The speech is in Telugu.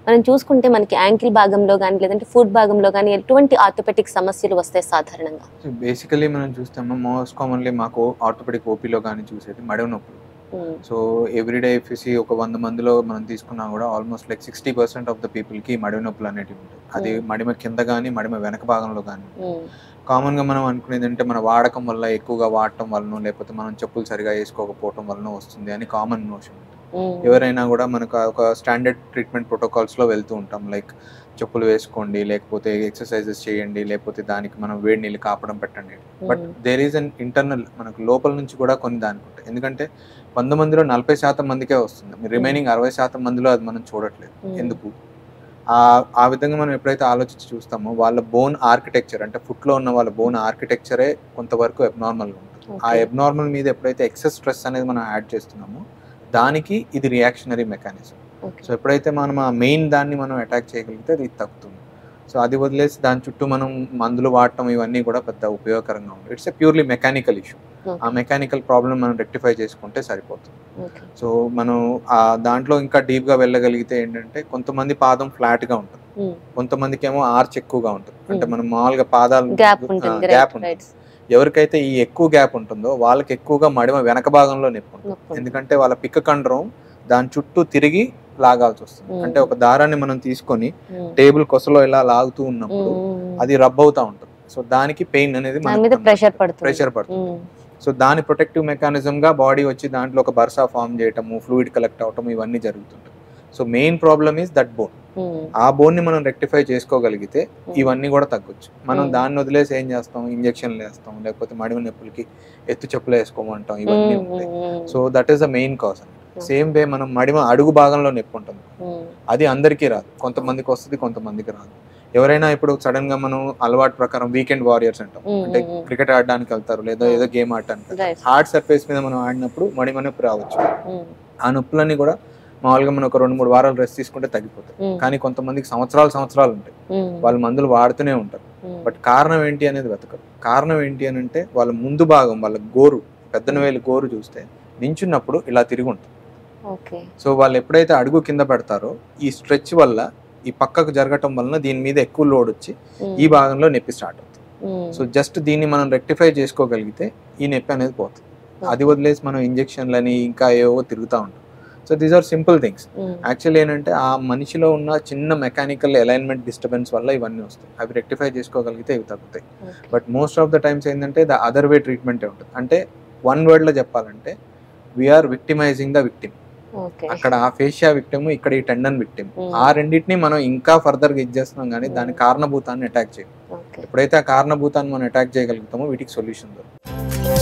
మనం చూసుకుంటే మనకి యాంకిల్ భాగంలో గానీ లేదంటే ఫుట్ భాగంలో గానీ ఎటువంటి ఆర్థోపెడిక్ సమస్యలు వస్తాయి సాధారణంగా? బేసికలీ మనం చూస్తాము మోస్ట్ కామన్లీ మాకు ఆర్థోపెడిక్ ఓపీలో కానీ చూసేది మడమ నొప్పులు. So everyday if you see ఒక 100 మందిలో మనం తీసుకున్నా కూడా ఆల్మోస్ట్ లైక్ 60% ఆఫ్ ద పీపుల్కి మడమ నొప్పులు అనేటివి ఉంటాయి. అది మడిమ కింద కానీ మడిమ వెనక భాగంలో కానీ. కామన్గా మనం అనుకునేది అంటే మన వాడకం వల్ల, ఎక్కువగా వాడటం వలన, లేకపోతే మనం చెప్పులు సరిగా వేసుకోకపోవటం వలన వస్తుంది అని కామన్ నోషన్. ఎవరైనా కూడా మనకు ఒక స్టాండర్డ్ ట్రీట్మెంట్ ప్రోటోకాల్స్లో వెళ్తూ ఉంటాం. లైక్ చెప్పులు వేసుకోండి, లేకపోతే ఎక్సర్సైజెస్ చేయండి, లేకపోతే దానికి మనం వేడి నీళ్ళు కాపడం పెట్టండి. But there is an internal, మనకు లోపల నుంచి కూడా కొన్ని దానికి ఉంటాయి. ఎందుకంటే 100 మందిలో 40% మందికే వస్తుంది. రిమైనింగ్ 60% మందిలో అది మనం చూడట్లేదు. ఎందుకు? ఆ విధంగా మనం ఎప్పుడైతే ఆలోచించి చూస్తామో వాళ్ళ బోన్ ఆర్కిటెక్చర్, అంటే ఫుట్లో ఉన్న వాళ్ళ బోన్ ఆర్కిటెక్చరే కొంతవరకు అబ్నార్మల్గా ఉంటుంది. ఆ అబ్నార్మల్ మీద ఎప్పుడైతే ఎక్సెస్ స్ట్రెస్ అనేది మనం యాడ్ చేస్తున్నామో దానికి ఇది రియాక్షనరీ మెకానిజం. సో ఎప్పుడైతే మనం ఆ మెయిన్ దాన్ని మనం అటాక్ చేయగలిగితే అది తగ్గుతుంది. సో అది వదిలేసి దాని చుట్టూ మనం మందులు వాడటం ఇవన్నీ కూడా పెద్ద ఉపయోగకరంగా ఉంది. It's a purely mechanical issue. ఆ మెకానికల్ ప్రాబ్లం మనం రెక్టిఫై చేసుకుంటే సరిపోతుంది. సో మనం దాంట్లో ఇంకా డీప్గా వెళ్ళగలిగితే ఏంటంటే కొంతమంది పాదం ఫ్లాట్గా ఉంటుంది, కొంతమందికి ఏమో ఆర్చ్ ఎక్కువగా ఉంటుంది. అంటే మనం మామూలుగా పాదాలు గ్యాప్ ఉంటుంది. ఎవరికైతే ఈ ఎక్కువ గ్యాప్ ఉంటుందో వాళ్ళకి ఎక్కువగా మడిమ వెనక భాగంలో నొప్పి ఉంటుంది. ఎందుకంటే వాళ్ళ పిక్క కండరం దాని చుట్టూ తిరిగి లాగాల్సి వస్తుంది. అంటే ఒక దారాన్ని మనం తీసుకొని టేబుల్ కొసలో ఇలా లాగుతూ ఉన్నప్పుడు అది రబ్ అవుతా ఉంటుంది. సో దానికి పెయిన్ అనేది ప్రెషర్ పడుతుంది. సో దాని ప్రొటెక్టివ్ మెకానిజం గా బాడీ వచ్చి దాంట్లో ఒక బర్సా ఫామ్ చేయటము, ఫ్లూయిడ్ కలెక్ట్ అవటం ఇవన్నీ జరుగుతుంటాయి. So main problem is that bone. ఆ బోన్ ని మనం రెక్టిఫై చేసుకోగలిగితే ఇవన్నీ కూడా తగ్గొచ్చు. మనం దాన్ని వదిలేసి ఏం చేస్తాం, ఇంజక్షన్లు వేస్తాం, లేకపోతే మడిమ నొప్పులకి ఎత్తు చెప్పులు వేసుకోమంటాం, ఇవన్నీ ఉంటాయి. So that is the main cause. Same way మనం మడిమ అడుగు భాగంలో నొప్పి ఉంటుంది, అది అందరికీ రాదు. కొంతమందికి వస్తుంది, కొంతమందికి రాదు. ఎవరైనా ఇప్పుడు సడన్ గా మనం అలవాటు ప్రకారం వీకెండ్ వారియర్స్ అంటాం, అంటే క్రికెట్ ఆడడానికి వెళ్తారు లేదా ఏదో గేమ్ ఆడటానికి, హార్డ్ సర్ఫేస్ మీద మనం ఆడినప్పుడు మడిమ నొప్పి రావచ్చు. ఆ నొప్పులన్నీ కూడా మామూలుగా మనం ఒక 2-3 వారాలు రెస్ట్ తీసుకుంటే తగ్గిపోతాయి. కానీ కొంతమందికి సంవత్సరాలు ఉంటాయి, వాళ్ళు మందులు వాడుతూనే ఉంటారు. బట్ కారణం ఏంటి అనేది వెతకరు. కారణం ఏంటి అని అంటే వాళ్ళ ముందు భాగం, వాళ్ళ గోరు, పెద్దనవేలు గోరు చూస్తే నించున్నప్పుడు ఇలా తిరిగి ఉంటుంది. సో వాళ్ళు ఎప్పుడైతే అడుగు కింద పెడతారో ఈ స్ట్రెచ్ వల్ల, ఈ పక్కకు జరగటం వలన దీని మీద ఎక్కువ లోడ్ వచ్చి ఈ భాగంలో నొప్పి స్టార్ట్ అవుతుంది. సో జస్ట్ దీన్ని మనం రెక్టిఫై చేసుకోగలిగితే ఈ నొప్పి అనేది పోతుంది. అది వదిలేసి మనం ఇంజక్షన్లని ఇంకా ఏవో తిరుగుతూ ఉంటాం. So these are simple things. Actually ఏంటంటే ఆ మనిషిలో ఉన్న చిన్న మెకానికల్ అలైన్మెంట్ డిస్టర్బెన్స్ వల్ల ఇవన్నీ వస్తాయి. అవి రెక్టిఫై చేసుకోగలిగితే ఇవి తగ్గుతాయి. But most of the times ఏంటంటే ద అదర్ వే ట్రీట్మెంటే ఉంటుంది. అంటే వన్ వర్డ్ లో చెప్పాలంటే వీఆర్ విక్టిమైజింగ్ ద విక్టిమ్. అక్కడ ఆ ఫేషియా విక్టిమ్, ఇక్కడ ఈ టెండన్ విక్టిమ్. ఆ రెండింటిని మనం ఇంకా ఫర్దర్ గా ఇచ్చేస్తున్నాం, కానీ దాని కారణభూతాన్ని అటాక్ చేయం. ఎప్పుడైతే ఆ కారణభూతాన్ని మనం అటాక్ చేయగలుగుతామో వీటికి సొల్యూషన్ దొరుకుతుంది.